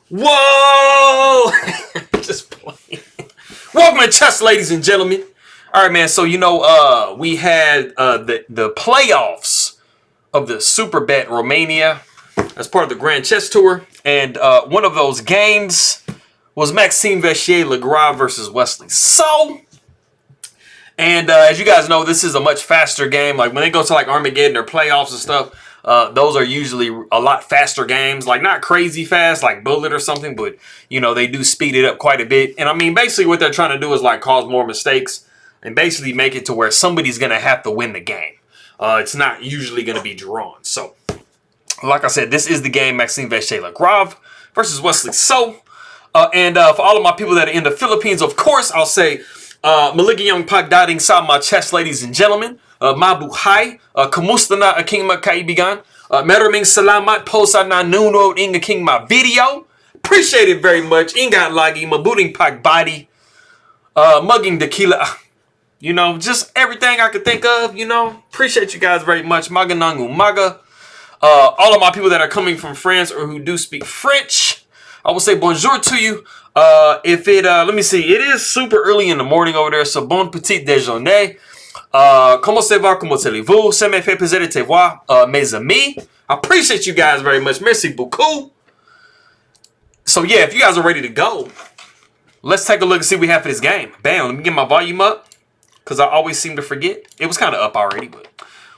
Whoa! Just playing. Welcome to chess, ladies and gentlemen. All right, man. So we had the playoffs of the Superbet Romania as part of the Grand Chess Tour, and one of those games was Maxime Vachier-Lagrave versus Wesley. As you guys know, this is a much faster game. Like when they go to like Armageddon or playoffs and stuff, those are usually a lot faster games. Like not crazy fast, like Bullet or something, but they do speed it up quite a bit. And I mean, basically what they're trying to do is like cause more mistakes and basically make it to where somebody's gonna have to win the game. It's not usually gonna be drawn. So, like I said, this is the game Maxime Vachier-Lagrave versus Wesley. For all of my people that are in the Philippines, of course, I'll say. Maligayang pagdating sa mga chess, ladies and gentlemen. Mabuhay. Kumusta na aking mga kaibigan? Maraming salamat po sa nanonood ng aking mga video. Appreciate it very much. Ingat lagi. Mabuting pagbati. Mugging tequila. Just everything I could think of, Appreciate you guys very much. Magandang umaga. All of my people that are coming from France or who do speak French, I will say bonjour to you. Let me see, it is super early in the morning over there, so bon petit déjeuner. Comment ça va, comment allez-vous? Ça me fait plaisir de te voir, mes amis. I appreciate you guys very much. Merci beaucoup. So yeah, if you guys are ready to go, let's take a look and see what we have for this game. Bam, let me get my volume up, because I always seem to forget. It was kind of up already, but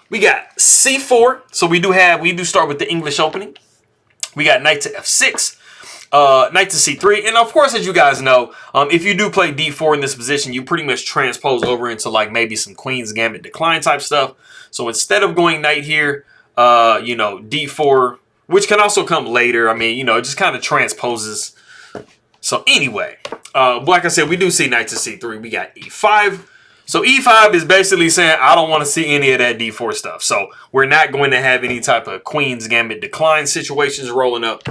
we got C4. So we do start with the English opening. We got knight to F6. Knight to C3, and of course, as you guys know, if you do play D4 in this position, you pretty much transpose over into like maybe some Queen's Gambit decline type stuff. So instead of going knight here, D4, which can also come later. I mean, it just kind of transposes. So anyway, like I said, we do see knight to C3. We got E5. So E5 is basically saying I don't want to see any of that D4 stuff. So we're not going to have any type of Queen's Gambit decline situations rolling up.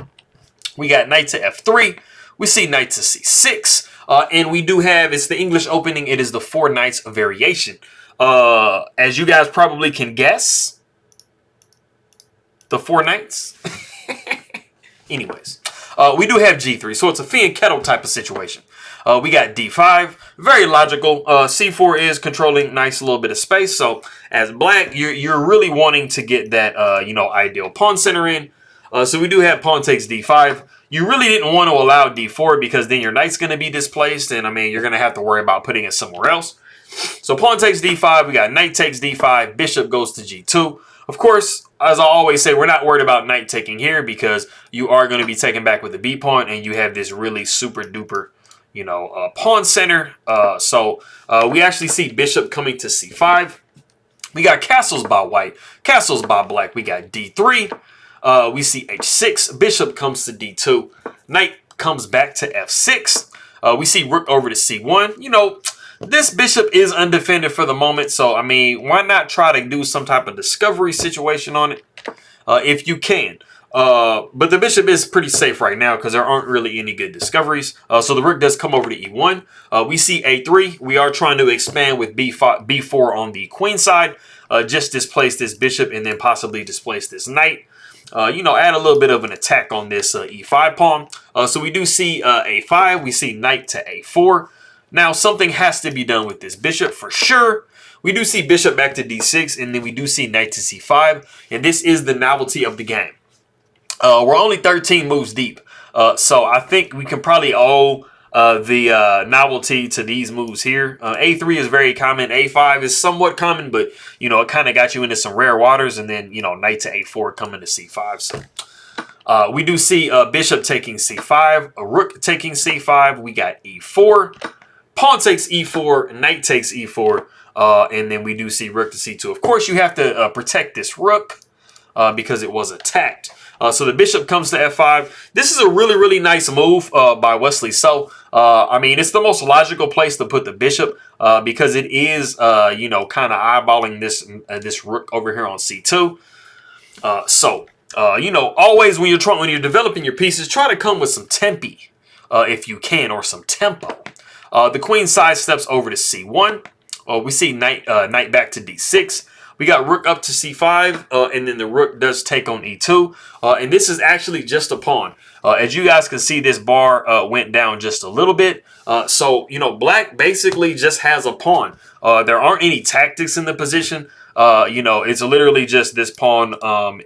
We got knight to F3. We see knight to C6. And we do have, it's the English opening. It is the 4 knights variation. As you guys probably can guess, the 4 knights. Anyways, we do have G3. So it's a fee and kettle type of situation. We got D5. Very logical. C4 is controlling nice little bit of space. So as black, you're really wanting to get that, ideal pawn center in. So we do have pawn takes D5. You really didn't want to allow D4 because then your knight's going to be displaced. And, I mean, you're going to have to worry about putting it somewhere else. So pawn takes D5. We got knight takes D5. Bishop goes to G2. Of course, as I always say, we're not worried about knight taking here because you are going to be taken back with the B pawn. And you have this really super duper, pawn center. We actually see bishop coming to C5. We got castles by white. Castles by black. We got D3. We see H6. Bishop comes to D2. Knight comes back to F6. We see rook over to C1. This bishop is undefended for the moment. So, I mean, why not try to do some type of discovery situation on it if you can. But the bishop is pretty safe right now because there aren't really any good discoveries. So the rook does come over to E1. We see A3. We are trying to expand with B4 on the queen side. Just displace this bishop and then possibly displace this knight. Add a little bit of an attack on this E5 pawn. So we do see A5. We see knight to A4. Now, something has to be done with this bishop for sure. We do see bishop back to D6, and then we do see knight to C5. And this is the novelty of the game. We're only 13 moves deep. So I think we can probably owe the novelty to these moves here. A3 is very common. A5 is somewhat common, but, it kind of got you into some rare waters. And then, knight to A4 coming to C5. So we do see bishop taking C5, a rook taking C5. We got E4. Pawn takes E4, knight takes E4. And then we do see rook to C2. Of course, you have to protect this rook because it was attacked. So the bishop comes to F5. This is a really, really nice move by Wesley. So, I mean, it's the most logical place to put the bishop because it is, kind of eyeballing this rook over here on C2. Always when you're developing your pieces, try to come with some tempi if you can, or some tempo. The queen side steps over to C1. We see knight back to D6. We got rook up to c5, and then the rook does take on e2. And this is actually just a pawn. As you guys can see, this bar went down just a little bit. So, you know, black basically just has a pawn. There aren't any tactics in the position. You know, it's literally just this pawn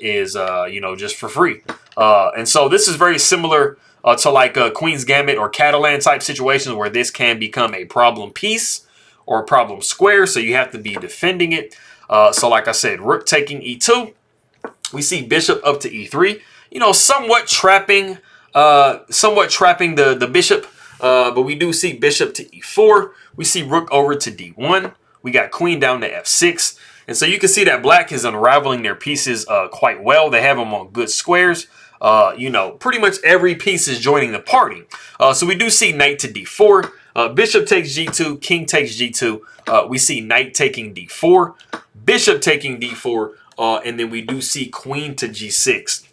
is, you know, just for free. And so this is very similar to like Queen's Gambit or Catalan type situations where this can become a problem piece or a problem square. So you have to be defending it. So like I said, rook taking e2. We see bishop up to e3. You know, somewhat trapping the bishop. But we do see bishop to e4. We see rook over to d1. We got queen down to f6. And so you can see that black is unraveling their pieces quite well. They have them on good squares. You know, pretty much every piece is joining the party. So we do see knight to d4. Bishop takes g2. King takes g2. We see knight taking d4. Bishop taking d4. And then we do see queen to g6.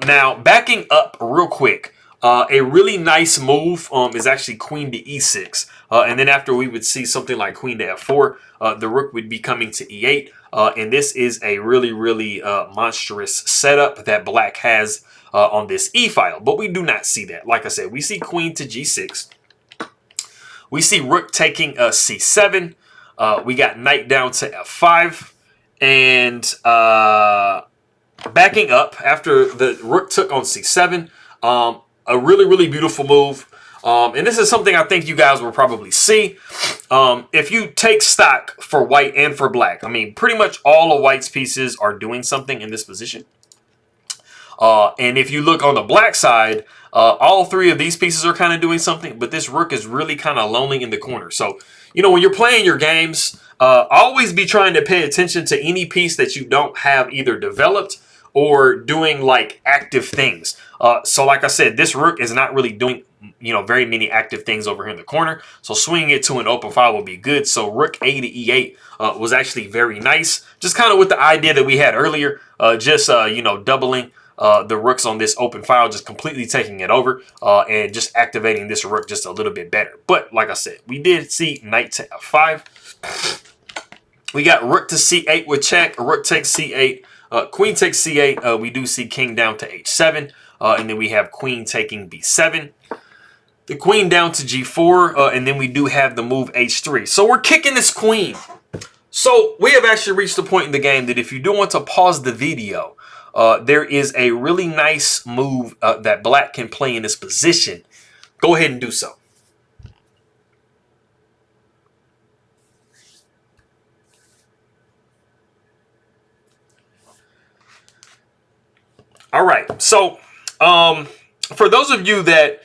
Now, backing up real quick. A really nice move is actually queen to e6. And then after we would see something like queen to f4, the rook would be coming to e8. And this is a really, really monstrous setup that black has on this e-file. But we do not see that. Like I said, we see queen to g6. We see rook taking c7. We got knight down to f5. And backing up after the rook took on c7, a really, really beautiful move. And this is something I think you guys will probably see. If you take stock for white and for black, I mean, pretty much all of white's pieces are doing something in this position. And if you look on the black side, all three of these pieces are kind of doing something, but this rook is really kind of lonely in the corner. So, you know, when you're playing your games, always be trying to pay attention to any piece that you don't have either developed or doing like active things. So like I said, this rook is not really doing, you know, very many active things over here in the corner. So swinging it to an open file will be good. So rook a to e8 was actually very nice. Just kind of with the idea that we had earlier, you know, doubling the rooks on this open file, just completely taking it over and just activating this rook just a little bit better. But like I said, we did see knight to f5. We got rook to c8 with check. Rook takes c8. Queen takes c8. We do see king down to h7. And then we have queen taking b7. The queen down to g4. And then we do have the move h3. So we're kicking this queen. So we have actually reached the point in the game that if you do want to pause the video, there is a really nice move that black can play in this position. Go ahead and do so. All right, so for those of you that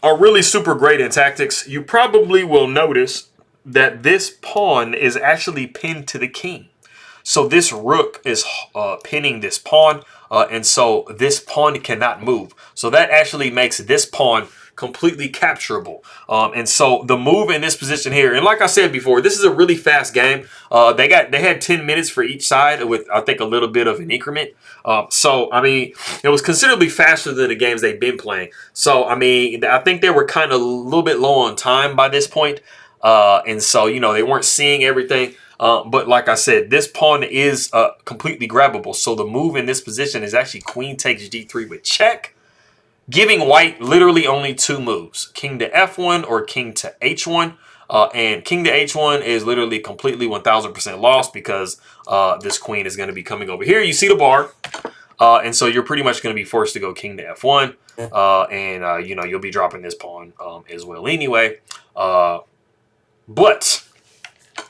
are really super great in tactics, you probably will notice that this pawn is actually pinned to the king. So this rook is pinning this pawn, and so this pawn cannot move. So that actually makes this pawn completely capturable. And so the move in this position here, and like I said before, this is a really fast game. They had 10 minutes for each side with, I think, a little bit of an increment. So, I mean, it was considerably faster than the games they've been playing. So, I mean, I think they were kind of a little bit low on time by this point. And so, you know, they weren't seeing everything. But like I said, this pawn is completely grabbable. So the move in this position is actually queen takes d3 with check, giving white literally only two moves, king to f1 or king to h1. And king to h1 is literally completely 1000% lost because this queen is going to be coming over here. You see the bar. And so you're pretty much going to be forced to go king to f1. And, you know, you'll be dropping this pawn as well anyway. But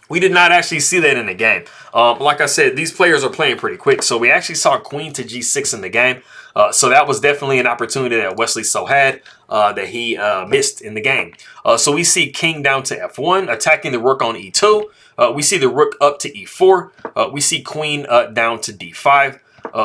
we did not actually see that in the game. Like I said, these players are playing pretty quick. So we actually saw queen to g6 in the game. So that was definitely an opportunity that Wesley so had that he missed in the game. So we see king down to f1, attacking the rook on e2. We see the rook up to e4. We see queen down to d5.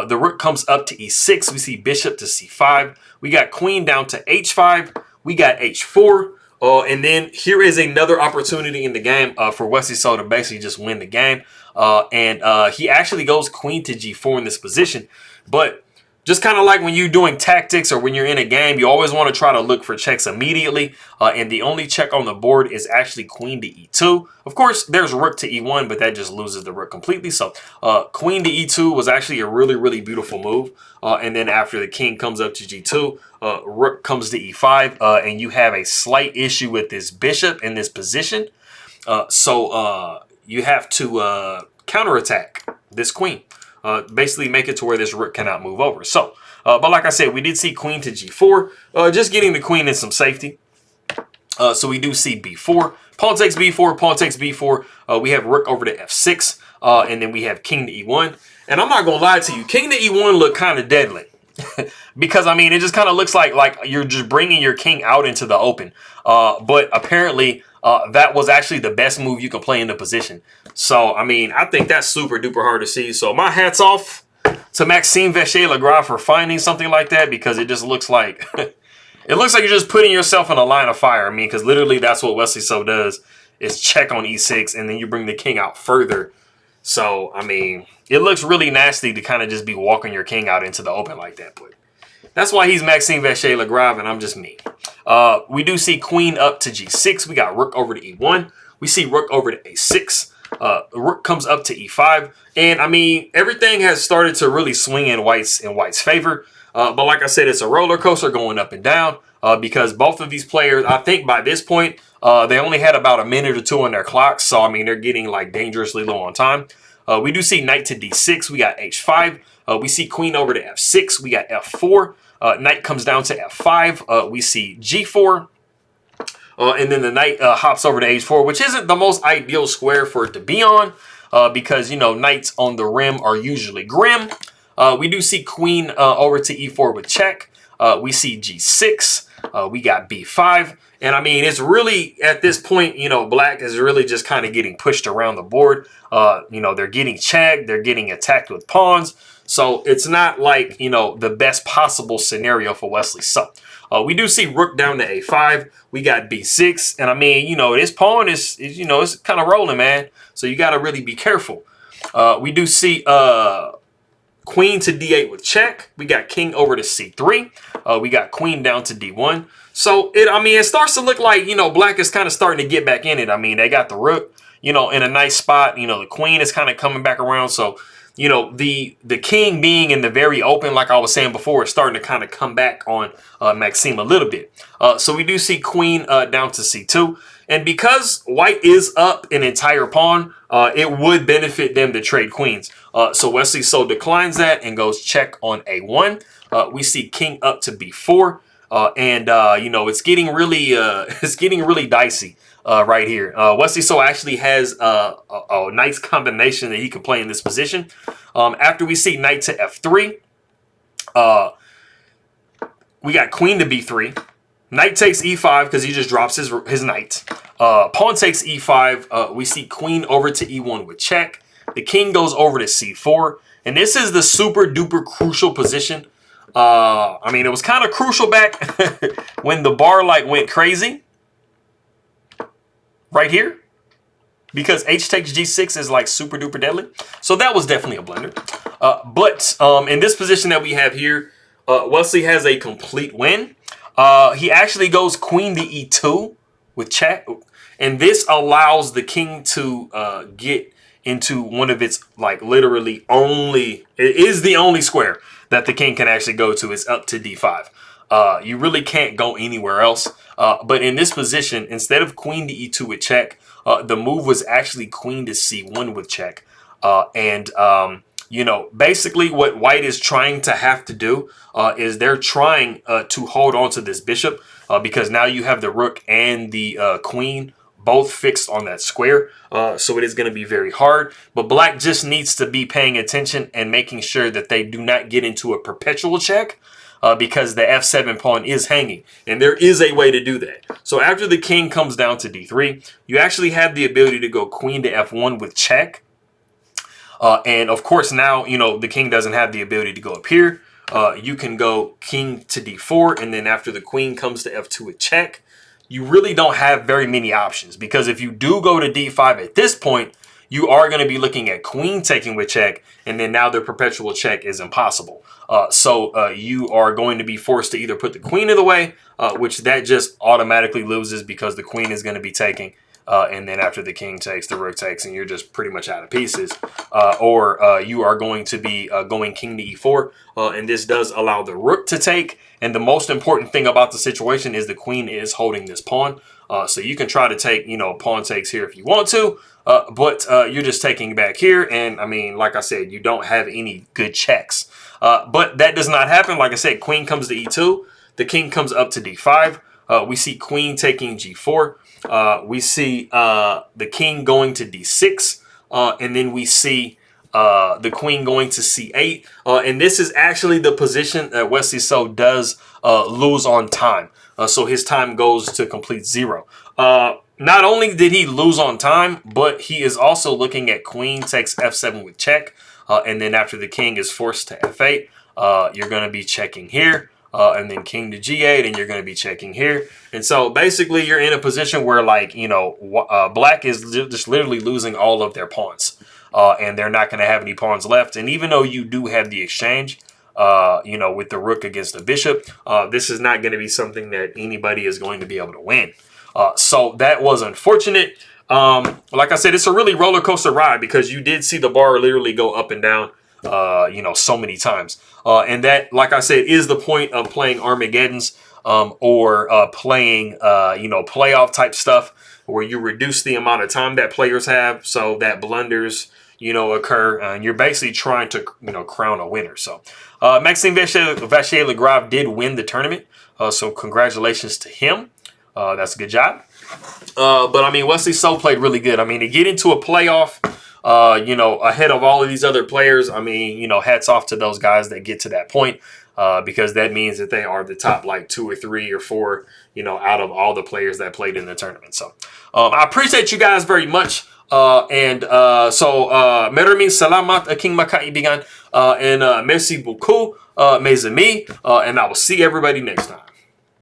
The rook comes up to e6. We see bishop to c5. We got queen down to h5. We got h4. And then here is another opportunity in the game for Wesley So to basically just win the game. And he actually goes queen to g4 in this position. But just kind of like when you're doing tactics or when you're in a game, you always want to try to look for checks immediately. And the only check on the board is actually queen to e2. Of course, there's rook to e1, but that just loses the rook completely. So queen to e2 was actually a really, really beautiful move. And then after the king comes up to g2, rook comes to e5, and you have a slight issue with this bishop in this position. So you have to counterattack this queen. Basically make it to where this rook cannot move over. So, but like I said, we did see queen to g4, just getting the queen in some safety. So we do see b4, pawn takes b4, pawn takes b4. We have rook over to f6, and then we have king to e1. And I'm not gonna lie to you, king to e1 look kind of deadly. Because I mean, it just kind of looks like you're just bringing your king out into the open. But apparently, that was actually the best move you can play in the position. So, I mean, I think that's super duper hard to see. So, my hat's off to Maxime Vachier-Lagrave for finding something like that, because it just looks like it looks like you're just putting yourself in a line of fire. I mean, because literally that's what Wesley so does, is check on e6 and then you bring the king out further. So, I mean, it looks really nasty to kind of just be walking your king out into the open like that. But that's why he's Maxime Vachier-Lagrave and I'm just me. We do see queen up to g6. We got rook over to e1. We see rook over to a6. Rook comes up to e5, and I mean everything has started to really swing in White's favor. But like I said, it's a roller coaster going up and down because both of these players, I think by this point, they only had about a minute or two on their clocks. So I mean they're getting like dangerously low on time. We do see knight to d6. We got h5. We see queen over to f6. We got f4. Knight comes down to f5. We see g4. And then the knight hops over to h4, which isn't the most ideal square for it to be on because, you know, knights on the rim are usually grim. We do see queen over to e4 with check. We see g6. We got b5. And I mean, it's really at this point, you know, black is really just kind of getting pushed around the board. You know, they're getting checked. They're getting attacked with pawns. So it's not like, you know, the best possible scenario for Wesley. So we do see rook down to a5. We got b6. And I mean, you know, this pawn is you know, it's kind of rolling, man. So you got to really be careful. We do see queen to d8 with check. We got king over to c3. We got queen down to d1. So, it starts to look like, you know, black is kind of starting to get back in it. I mean, they got the rook, you know, in a nice spot. You know, the queen is kind of coming back around. So, you know, the king being in the very open, like I was saying before, is starting to kind of come back on Maxime a little bit. So we do see queen down to c2. And because white is up an entire pawn, it would benefit them to trade queens. So Wesley so declines that and goes check on a1. We see king up to b4. You know, it's getting really dicey right here. Wesley so actually has a nice combination that he can play in this position. After we see knight to f3, we got queen to b3. Knight takes e5 because he just drops his knight. Pawn takes e5. We see queen over to e1 with check. The king goes over to c4. And this is the super duper crucial position. I mean, it was kind of crucial back when the bar like went crazy. Right here. Because h takes g6 is like super duper deadly. So that was definitely a blunder. But in this position that we have here, Wesley has a complete win. He actually goes queen to e2 with check. And this allows the king to get into one of its like literally only, it is the only square that the king can actually go to, is up to d5. You really can't go anywhere else. But in this position, instead of queen to e2 with check, the move was actually queen to c1 with check. You know, basically what white is trying to have to do is they're trying to hold on to this bishop because now you have the rook and the queen both fixed on that square. So it is going to be very hard. But black just needs to be paying attention and making sure that they do not get into a perpetual check because the f7 pawn is hanging. And there is a way to do that. So after the king comes down to d3, you actually have the ability to go queen to f1 with check. And of course now, you know, the king doesn't have the ability to go up here. You can go king to d4. And then after the queen comes to f2 with check, you really don't have very many options, because if you do go to d5 at this point, you are going to be looking at queen taking with check, and then now the perpetual check is impossible. So you are going to be forced to either put the queen in the way, which that just automatically loses because the queen is going to be taking. And then after the king takes, the rook takes, and you're just pretty much out of pieces. Or you are going to be going king to e4, and this does allow the rook to take. And the most important thing about the situation is the queen is holding this pawn. So you can try to take, you know, pawn takes here if you want to, but you're just taking back here. And I mean, like I said, you don't have any good checks. But that does not happen. Like I said, queen comes to e2. The king comes up to d5. We see queen taking g4. We see the king going to d6, and then we see the queen going to c8. And this is actually the position that Wesley So does lose on time. So his time goes to complete 0. Not only did he lose on time, but he is also looking at queen takes f7 with check. And then after the king is forced to f8, you're going to be checking here. And then king to g8, and you're going to be checking here. And so basically you're in a position where, like, you know, black is just literally losing all of their pawns. And they're not going to have any pawns left. And even though you do have the exchange, you know, with the rook against the bishop, this is not going to be something that anybody is going to be able to win. So that was unfortunate. Like I said, it's a really roller coaster ride because you did see the bar literally go up and down, you know, so many times. And that, like I said, is the point of playing Armageddons or playing, you know, playoff type stuff where you reduce the amount of time that players have so that blunders, you know, occur. And you're basically trying to, you know, crown a winner. So Maxime Vachier-Lagrave did win the tournament. So congratulations to him. That's a good job. But I mean, Wesley So played really good. I mean, to get into a playoff, you know, ahead of all of these other players, I mean, you know, hats off to those guys that get to that point, because that means that they are the top like 2 or 3 or 4, you know, out of all the players that played in the tournament. So I appreciate you guys very much. So maraming salamat aking makaibigan, and merci beaucoup, mes amis, and I will see everybody next time.